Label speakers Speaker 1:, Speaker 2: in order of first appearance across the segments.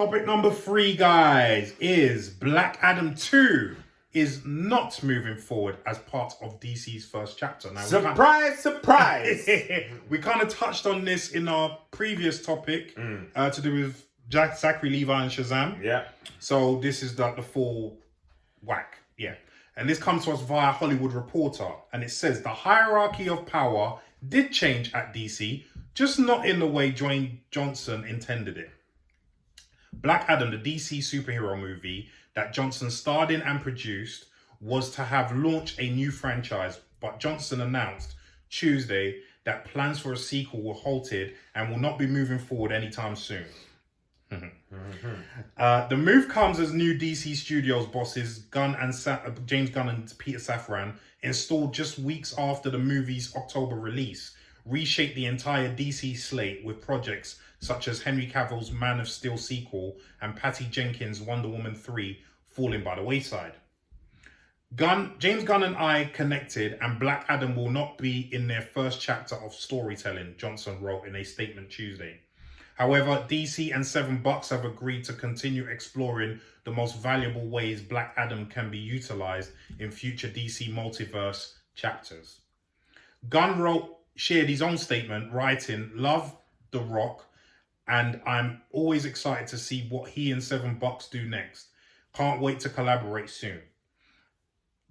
Speaker 1: Topic number 3, guys, is Black Adam 2 is not moving forward as part of DC's first chapter. Now,
Speaker 2: surprise!
Speaker 1: We kind of touched on this in our previous topic to do with Zachary Levi and Shazam.
Speaker 2: Yeah.
Speaker 1: So this is the full whack. Yeah. And this comes to us via Hollywood Reporter. And it says the hierarchy of power did change at DC, just not in the way Dwayne Johnson intended it. Black Adam, the DC superhero movie that Johnson starred in and produced, was to have launched a new franchise, but Johnson announced Tuesday that plans for a sequel were halted and will not be moving forward anytime soon. The move comes as new DC Studios bosses James Gunn and Peter Safran, installed just weeks after the movie's October release, reshaped the entire DC slate with projects such as Henry Cavill's Man of Steel sequel and Patty Jenkins' Wonder Woman 3 falling by the wayside. James Gunn and I connected, and Black Adam will not be in their first chapter of storytelling, Johnson wrote in a statement Tuesday. However, DC and Seven Bucks have agreed to continue exploring the most valuable ways Black Adam can be utilized in future DC multiverse chapters. Gunn shared his own statement, writing, "Love The Rock, and I'm always excited to see what he and Seven Bucks do next. Can't wait to collaborate soon."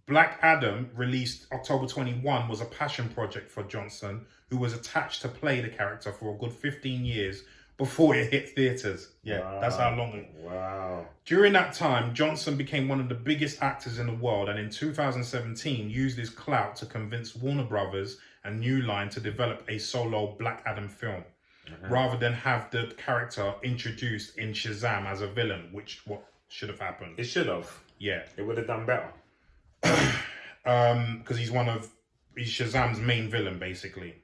Speaker 1: Black Adam, released October 21, was a passion project for Johnson, who was attached to play the character for a good 15 years before it hit theaters. Yeah, wow. That's how long it...
Speaker 2: Wow.
Speaker 1: During that time, Johnson became one of the biggest actors in the world, and in 2017 used his clout to convince Warner Brothers and New Line to develop a solo Black Adam film, rather than have the character introduced in Shazam as a villain, which what should have happened.
Speaker 2: It should have.
Speaker 1: Yeah.
Speaker 2: It would have done better.
Speaker 1: Because he's Shazam's main villain, basically.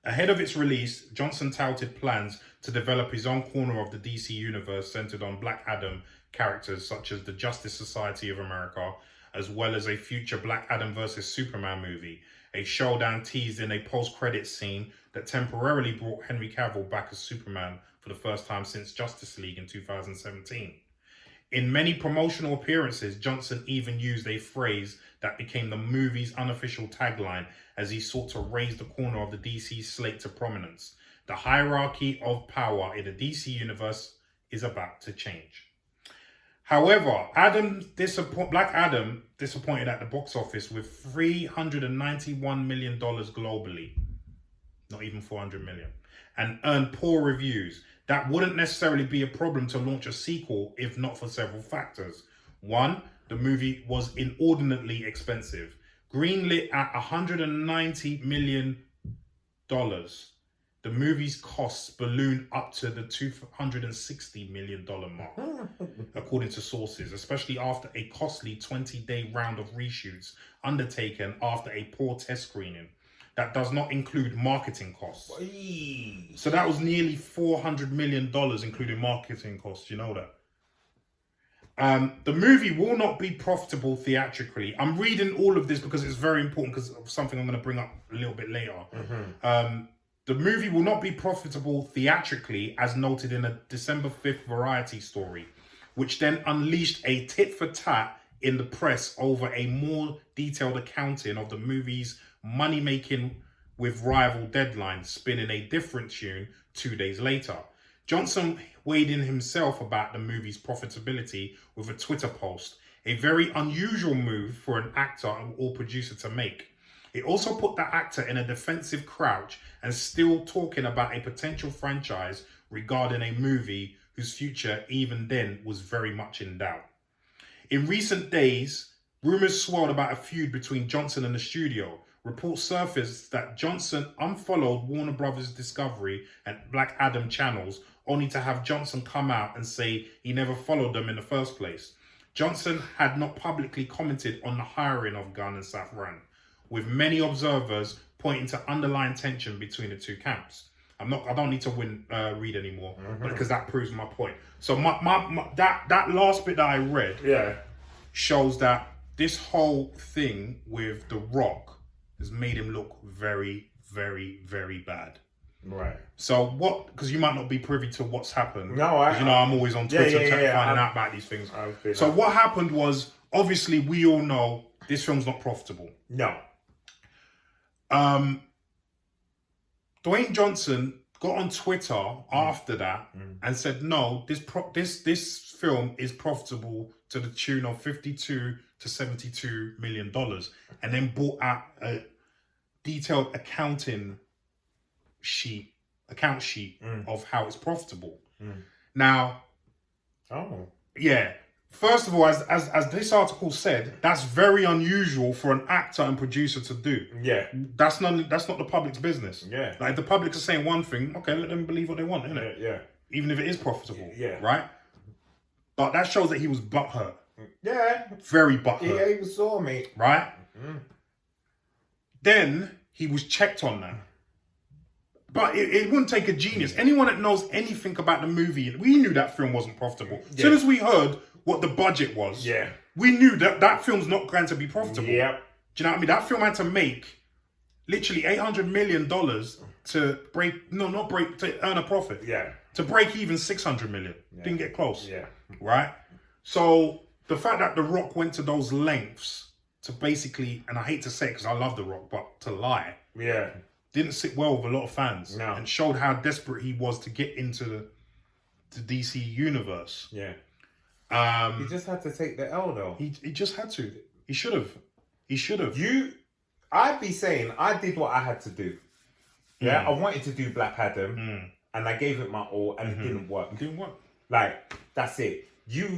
Speaker 1: Ahead of its release, Johnson touted plans to develop his own corner of the DC universe centered on Black Adam characters such as the Justice Society of America, as well as a future Black Adam vs. Superman movie, a showdown teased in a post-credits scene that temporarily brought Henry Cavill back as Superman for the first time since Justice League in 2017. In many promotional appearances, Johnson even used a phrase that became the movie's unofficial tagline as he sought to raise the corner of the DC slate to prominence. The hierarchy of power in the DC universe is about to change. However, Black Adam disappointed at the box office with $391 million globally, not even 400 million, and earned poor reviews. That wouldn't necessarily be a problem to launch a sequel if not for several factors. One, the movie was inordinately expensive. Greenlit at $190 million, the movie's costs ballooned up to the $260 million mark, according to sources, especially after a costly 20-day round of reshoots undertaken after a poor test screening. That does not include marketing costs. So that was nearly $400 million, including marketing costs. You know that. The movie will not be profitable theatrically. I'm reading all of this because it's very important because of something I'm going to bring up a little bit later. The movie will not be profitable theatrically, as noted in a December 5th Variety story, which then unleashed a tit-for-tat in the press over a more detailed accounting of the movie's money-making with rival Deadline spinning a different tune 2 days later. Johnson weighed in himself about the movie's profitability with a Twitter post, a very unusual move for an actor or producer to make. It also put the actor in a defensive crouch and still talking about a potential franchise regarding a movie whose future even then was very much in doubt. In recent days, rumors swirled about a feud between Johnson and the studio. Reports surfaced that Johnson unfollowed Warner Brothers Discovery and Black Adam channels, only to have Johnson come out and say he never followed them in the first place. Johnson had not publicly commented on the hiring of Gunn and Safran, with many observers pointing to underlying tension between the two camps. I don't need to read anymore, because that proves my point. So that last bit that I read shows that this whole thing with The Rock has made him look very, very, very bad.
Speaker 2: Right.
Speaker 1: So what? Because you might not be privy to what's happened.
Speaker 2: No,
Speaker 1: I'm always on Twitter finding out about these things. So what happened was, obviously, we all know this film's not profitable.
Speaker 2: No.
Speaker 1: Dwayne Johnson got on Twitter after that and said, no, this film is profitable to the tune of $52 to $72 million, and then brought out a detailed account sheet of how it's profitable. Now, yeah. First of all, as this article said, that's very unusual for an actor and producer to do.
Speaker 2: Yeah.
Speaker 1: That's not the public's business.
Speaker 2: Yeah.
Speaker 1: Like, if the public is saying one thing, okay, let them believe what they want, innit?
Speaker 2: Yeah.
Speaker 1: Even if it is profitable.
Speaker 2: Yeah.
Speaker 1: Right? But that shows that he was butthurt.
Speaker 2: Yeah.
Speaker 1: Very butthurt.
Speaker 2: Yeah, he was sore, mate.
Speaker 1: Right? Then he was checked on that. But it wouldn't take a genius. Anyone that knows anything about the movie, we knew that film wasn't profitable. As soon as we heard what the budget was, we knew that film's not going to be profitable.
Speaker 2: Yep.
Speaker 1: Do you know what I mean? That film had to make literally $800 million to earn a profit.
Speaker 2: Yeah.
Speaker 1: To break even $600 million. Didn't get close.
Speaker 2: Yeah.
Speaker 1: Right? So the fact that The Rock went to those lengths to basically, and I hate to say it because I love The Rock, but to lie.
Speaker 2: Yeah.
Speaker 1: Didn't sit well with a lot of fans.
Speaker 2: No.
Speaker 1: And showed how desperate he was to get into the DC universe.
Speaker 2: Yeah. He just had to take the L though.
Speaker 1: He just had to. He should have.
Speaker 2: I'd be saying I did what I had to do. Yeah, I wanted to do Black Adam, and I gave it my all, and it didn't work.
Speaker 1: It didn't work.
Speaker 2: Like, that's it. You're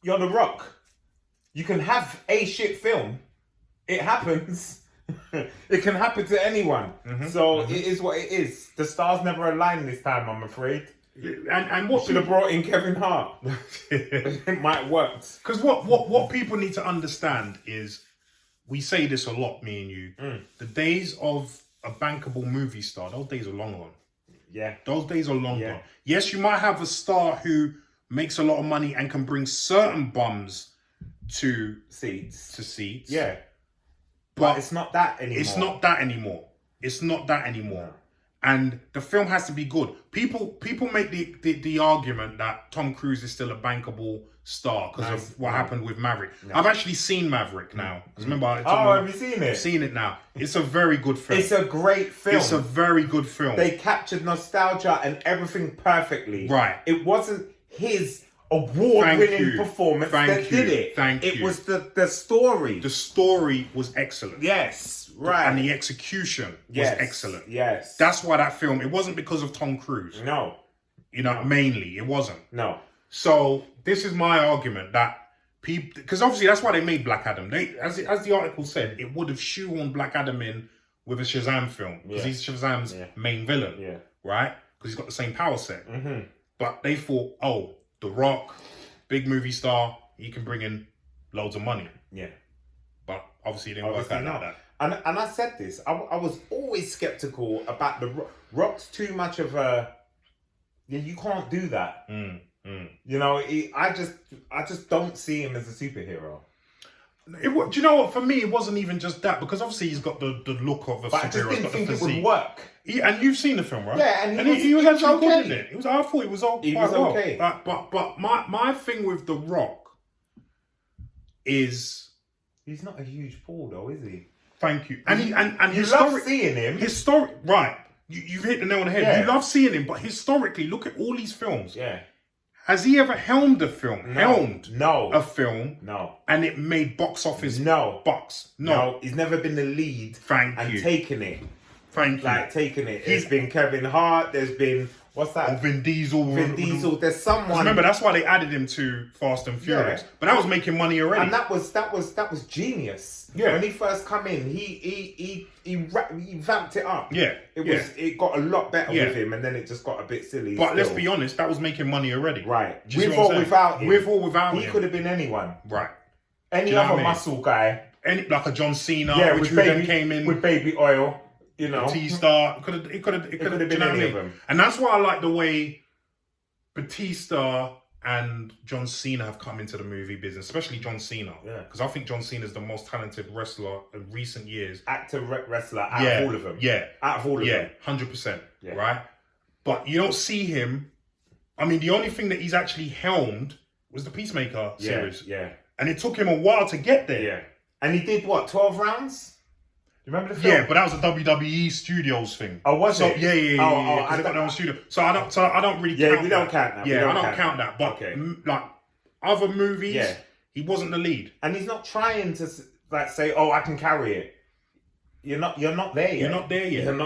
Speaker 2: The Rock. You can have a shit film. It happens. It can happen to anyone. So it is what it is. The stars never aligned this time, I'm afraid.
Speaker 1: And what
Speaker 2: should have brought in Kevin Hart. It might work.
Speaker 1: Because what people need to understand is, we say this a lot, me and you. The days of a bankable movie star, those days are long gone.
Speaker 2: Yeah.
Speaker 1: Those days are long gone. Yes, you might have a star who makes a lot of money and can bring certain bums to seats.
Speaker 2: Yeah.
Speaker 1: But
Speaker 2: it's not that anymore.
Speaker 1: It's not that anymore. And the film has to be good. People make the argument that Tom Cruise is still a bankable star because of what happened with Maverick. I've actually seen Maverick now. Because remember,
Speaker 2: have you seen it?
Speaker 1: I've seen it now. It's a very good film.
Speaker 2: It's a great film.
Speaker 1: It's a very good film.
Speaker 2: They captured nostalgia and everything perfectly.
Speaker 1: Right.
Speaker 2: It wasn't his award-winning performance that did it. It was the story.
Speaker 1: The story was excellent.
Speaker 2: Yes. Right.
Speaker 1: And the execution was excellent.
Speaker 2: Yes.
Speaker 1: That's why that film, it wasn't because of Tom Cruise.
Speaker 2: No.
Speaker 1: Mainly, it wasn't.
Speaker 2: No.
Speaker 1: So, this is my argument that people, because obviously that's why they made Black Adam. They, as the article said, it would have shoehorned Black Adam in with a Shazam film. Because he's Shazam's main villain. Yeah. Right? Because he's got the same power set. But they thought, The Rock, big movie star, he can bring in loads of money. Yeah. But obviously it didn't work out like that.
Speaker 2: And I said this, I was always skeptical about the Rock's too much of a, you can't do that. I just don't see him as a superhero.
Speaker 1: Do you know what? For me, it wasn't even just that, because obviously he's got the look of a superhero.
Speaker 2: I just didn't think it would work.
Speaker 1: And you've seen the film, right?
Speaker 2: Yeah, and
Speaker 1: he was actually
Speaker 2: okay.
Speaker 1: good in it. I thought it was all
Speaker 2: he
Speaker 1: quite
Speaker 2: was okay.
Speaker 1: well. But my thing with The Rock is,
Speaker 2: he's not a huge Paul though, is he?
Speaker 1: Thank you. And
Speaker 2: you love seeing him.
Speaker 1: Right. You've hit the nail on the head. Yeah. You love seeing him, but historically, look at all these films.
Speaker 2: Yeah.
Speaker 1: Has he ever helmed a film?
Speaker 2: No.
Speaker 1: A film?
Speaker 2: No.
Speaker 1: And it made box office bucks?
Speaker 2: No. He's never been the lead.
Speaker 1: And
Speaker 2: taken it. Taken it.
Speaker 1: He's
Speaker 2: been Kevin Hart. There's been, what's that?
Speaker 1: Vin Diesel.
Speaker 2: There's someone.
Speaker 1: Remember, that's why they added him to Fast and Furious. But that was making money already.
Speaker 2: And that was genius.
Speaker 1: Yeah.
Speaker 2: When he first come in, he vamped it up.
Speaker 1: Yeah.
Speaker 2: It got a lot better with him, and then it just got a bit silly.
Speaker 1: But let's be honest, that was making money already.
Speaker 2: Right. With or without him.
Speaker 1: With or without him.
Speaker 2: He could have been anyone.
Speaker 1: Right.
Speaker 2: Any other muscle guy.
Speaker 1: Like a John Cena, which then came in
Speaker 2: with baby oil.
Speaker 1: Batista, it could have been any of them. And that's why I like the way Batista and John Cena have come into the movie business, especially John Cena.
Speaker 2: Yeah.
Speaker 1: Because I think John Cena is the most talented wrestler in recent years.
Speaker 2: Actor, wrestler, out of all of them.
Speaker 1: Yeah.
Speaker 2: Out of all of them.
Speaker 1: 100%.
Speaker 2: Yeah.
Speaker 1: Right? But you don't see him. I mean, the only thing that he's actually helmed was the Peacemaker series.
Speaker 2: Yeah.
Speaker 1: And it took him a while to get there.
Speaker 2: Yeah. And he did what, 12 rounds? You remember the film?
Speaker 1: Yeah, but that was a WWE Studios thing.
Speaker 2: Oh, was it?
Speaker 1: Yeah.
Speaker 2: Oh,
Speaker 1: they got their own studio. So I don't really count
Speaker 2: we don't count that.
Speaker 1: Yeah, I don't count that. But
Speaker 2: okay.
Speaker 1: Like other movies, he wasn't the lead.
Speaker 2: And he's not trying to like say, "Oh, I can carry it." You're not there yet.
Speaker 1: You're not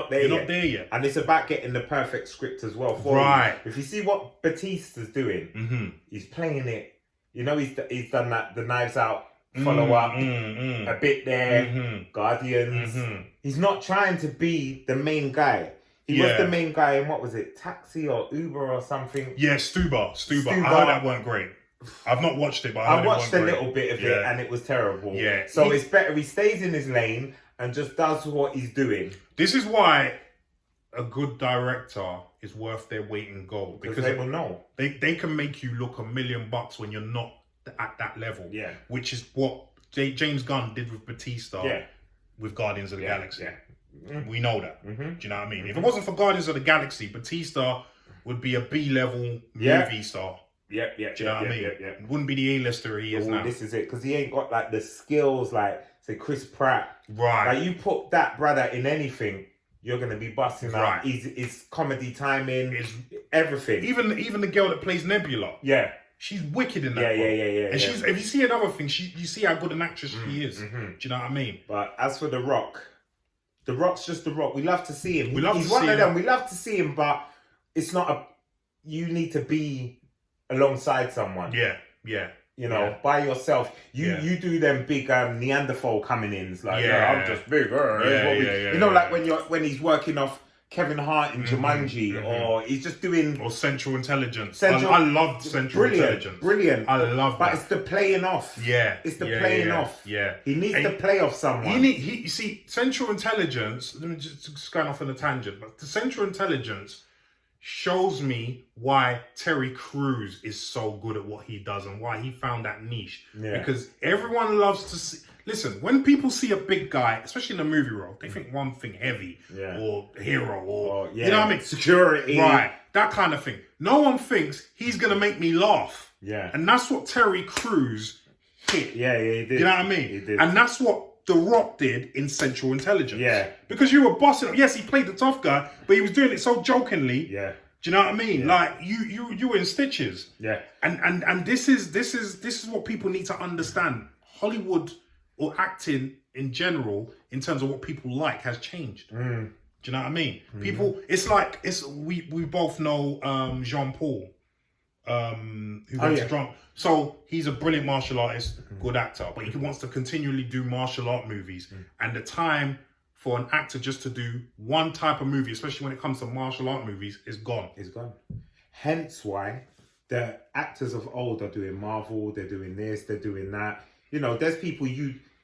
Speaker 1: there yet.
Speaker 2: And it's about getting the perfect script as well for
Speaker 1: right.
Speaker 2: you. If you see what Batista's doing, he's playing it. You know, he's done that, the Knives Out follow up, a bit there, Guardians. He's not trying to be the main guy. He was the main guy in, what was it, Taxi or Uber or something?
Speaker 1: Yeah, Stuber. I heard that weren't great. I've not watched it, but I
Speaker 2: watched a little bit of it and it was terrible.
Speaker 1: Yeah.
Speaker 2: So it's better he stays in his lane and just does what he's doing.
Speaker 1: This is why a good director is worth their weight in gold.
Speaker 2: Because they will know.
Speaker 1: They can make you look $1 million when you're not at that level.
Speaker 2: Yeah.
Speaker 1: Which is what James Gunn did with Batista with Guardians of the Galaxy.
Speaker 2: Yeah.
Speaker 1: We know that. Do you know what I mean? If it wasn't for Guardians of the Galaxy, Batista would be a B-level movie star. Do you know what I mean? It wouldn't be the A-lister he is now.
Speaker 2: This is it, because he ain't got like the skills like, say, Chris Pratt.
Speaker 1: Right.
Speaker 2: Like, you put that brother in anything, you're going to be busting out. His comedy timing, everything.
Speaker 1: Even the girl that plays Nebula.
Speaker 2: Yeah.
Speaker 1: She's wicked in that.
Speaker 2: Yeah.
Speaker 1: And she's, if you see another thing, you see how good an actress she is. Do you know what I mean?
Speaker 2: But as for The Rock's just The Rock. We love to see him.
Speaker 1: He's
Speaker 2: one of them. We love to see him, but it's not you need to be alongside someone.
Speaker 1: Yeah.
Speaker 2: You know, by yourself. You do them big Neanderthal coming ins. Like, I'm just big. You know, like when he's working off Kevin Hart in Jumanji, or he's just doing...
Speaker 1: Or Central Intelligence. I loved Central Intelligence.
Speaker 2: Brilliant.
Speaker 1: I love that.
Speaker 2: But it's the playing off.
Speaker 1: Yeah.
Speaker 2: It's the playing off.
Speaker 1: Yeah.
Speaker 2: He needs to play off someone.
Speaker 1: You see, Central Intelligence, let me just going off on a tangent, but the Central Intelligence shows me why Terry Crews is so good at what he does and why he found that niche. Yeah. Because everyone loves to see... Listen, when people see a big guy, especially in a movie role, they think one thing heavy or hero or you know what I mean?
Speaker 2: Security.
Speaker 1: Right. That kind of thing. No one thinks he's going to make me laugh.
Speaker 2: Yeah.
Speaker 1: And that's what Terry Crews hit.
Speaker 2: Yeah, he did.
Speaker 1: You know what I mean?
Speaker 2: He did.
Speaker 1: And that's what The Rock did in Central Intelligence.
Speaker 2: Yeah.
Speaker 1: Because you were bossing up. Yes, he played the tough guy, but he was doing it so jokingly.
Speaker 2: Yeah.
Speaker 1: Do you know what I mean? Yeah. Like you were in stitches.
Speaker 2: Yeah.
Speaker 1: And this is what people need to understand. Hollywood or acting in general, in terms of what people like, has changed. Do you know what I mean? People, we both know Jean Paul, who went to drum. So he's a brilliant martial artist, good actor, but he wants to continually do martial art movies. And the time for an actor just to do one type of movie, especially when it comes to martial art movies, is gone.
Speaker 2: It's gone. Hence why the actors of old are doing Marvel, they're doing this, they're doing that. You know, there's people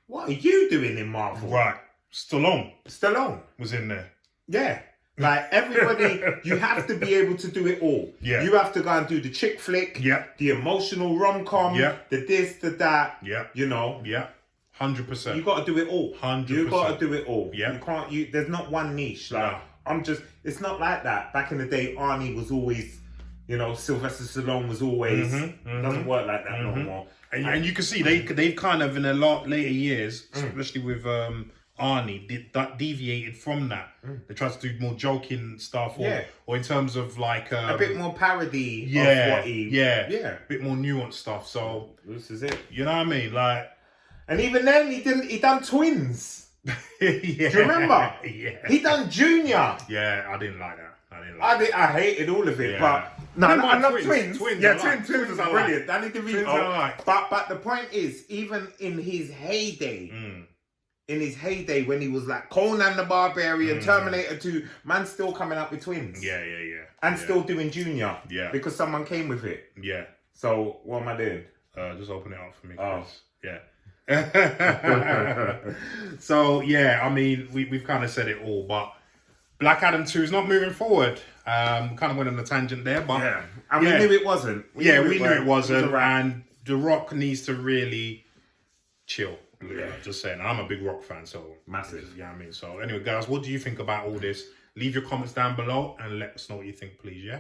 Speaker 2: what are you doing in Marvel?
Speaker 1: Right. Stallone
Speaker 2: was
Speaker 1: in there.
Speaker 2: Yeah. Like, everybody, you have to be able to do it all.
Speaker 1: Yeah.
Speaker 2: You have to go and do the chick flick, the emotional rom-com, the this, the that, you know.
Speaker 1: Yeah. 100%.
Speaker 2: You got to do it all.
Speaker 1: 100%.
Speaker 2: You got to do it all.
Speaker 1: Yeah.
Speaker 2: You can't, there's not one niche. Like, it's not like that. Back in the day, Arnie was always, you know, Sylvester Stallone was always, doesn't work like that no more.
Speaker 1: And you can see they've kind of in a lot later years, especially with Arnie, deviated from that. They tried to do more joking stuff, or in terms of like
Speaker 2: a bit more parody of what he,
Speaker 1: a bit more nuanced stuff. So
Speaker 2: this is it.
Speaker 1: You know what I mean? Like,
Speaker 2: and even then he done Twins. Do you remember? He done Junior.
Speaker 1: Yeah, I didn't like that.
Speaker 2: I hated all of it, but I love Twins. Twins was brilliant. Danny DeVito. But the point is, even in his heyday, when he was like Conan the Barbarian, Terminator 2, man's still coming up with Twins.
Speaker 1: Yeah.
Speaker 2: And still doing Junior.
Speaker 1: Yeah.
Speaker 2: Because someone came with it.
Speaker 1: Yeah.
Speaker 2: So what am I doing?
Speaker 1: Just open it up for me.
Speaker 2: Oh.
Speaker 1: Yeah. So yeah, I mean, we've kind of said it all, but Black Adam 2 is not moving forward. Kind of went on a tangent there, but
Speaker 2: Yeah. And we knew it wasn't.
Speaker 1: We knew it wasn't.
Speaker 2: It was
Speaker 1: And The Rock needs to really chill.
Speaker 2: Yeah.
Speaker 1: Just saying. I'm a big Rock fan, so
Speaker 2: Massive.
Speaker 1: Yeah, I mean. So anyway, guys, what do you think about all this? Leave your comments down below and let us know what you think, please. Yeah.